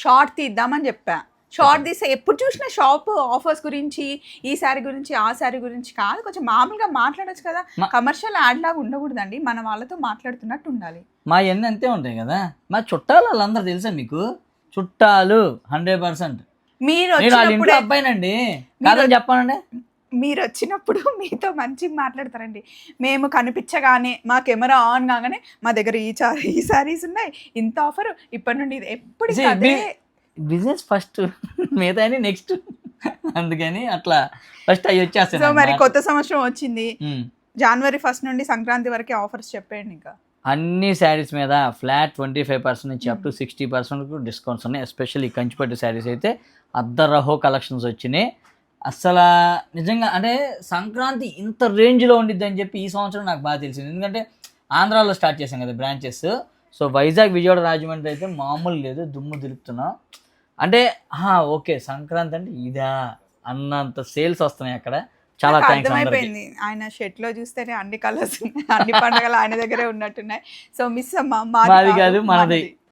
Short తీద్దామని చెప్పా. Short తీస్తే ఎప్పుడు చూసినా షాప్ ఆఫర్స్ గురించి, ఈ శారీ గురించి, ఆ శారీ గురించి కాదు, కొంచెం మామూలుగా మాట్లాడొచ్చు కదా. కమర్షియల్ యాడ్ లాగా ఉండకూడదండి, మన వాళ్ళతో మాట్లాడుతున్నట్టు ఉండాలి. మా ఎన్ని అంతే ఉంటాయి కదా. మా చుట్టాలు వాళ్ళందరూ తెలుసా మీకు? చుట్టాలు 100%. మీరు నేను వాళ్ళ ఇంట్లో వచ్చినప్పుడే అబ్బాయినండి, కాదని చెప్పానండి. మీరు వచ్చినప్పుడు మీతో మంచిగా మాట్లాడతారండి. మేము కనిపించగానే మా కెమెరా ఆన్ కాగానే మా దగ్గర ఈ శారీస్ ఉన్నాయి, ఇంత ఆఫర్, ఇప్పటి నుండి ఇది ఎప్పుడు అదే. బిజినెస్ ఫస్ట్, మిగతా నెక్స్ట్. అందుకని అట్లా ఫస్ట్ అవి సో వచ్చేస్తాయి. మరి కొత్త సంవత్సరం వచ్చింది, జనవరి 1 నుండి సంక్రాంతి వరకే ఆఫర్స్ చెప్పండి. ఇంకా అన్ని శారీస్ మీద ఫ్లాట్ 25% నుంచి అప్ టు 60% డిస్కౌంట్స్ ఉన్నాయి. ఎస్పెషల్లీ కంచిపట్టు శారీస్ అయితే అద్దరహో కలెక్షన్స్ వచ్చినాయి. అసలు నిజంగా అంటే సంక్రాంతి ఇంత రేంజ్లో ఉండిద్ది అని చెప్పి ఈ సంవత్సరం నాకు బాగా తెలిసింది. ఎందుకంటే ఆంధ్రాలో స్టార్ట్ చేశాం కదా బ్రాంచెస్. సో వైజాగ్, విజయవాడ, రాజమండ్రి అయితే మామూలు లేదు, దుమ్ము దులుపుతున్నాం. అంటే ఓకే సంక్రాంతి అంటే ఇదా అన్నంత సేల్స్ వస్తున్నాయి అక్కడ. చాలా థ్యాంక్స్. అర్థమైపోయింది, ఆయన షర్ట్ లో చూస్తేనే అన్ని కలర్స్ ఉన్నాయి, అన్ని పండుగలు ఆయన దగ్గరే ఉన్నట్టున్నాయి. సో మిస్ అమ్మా, మాది కాదు మనది.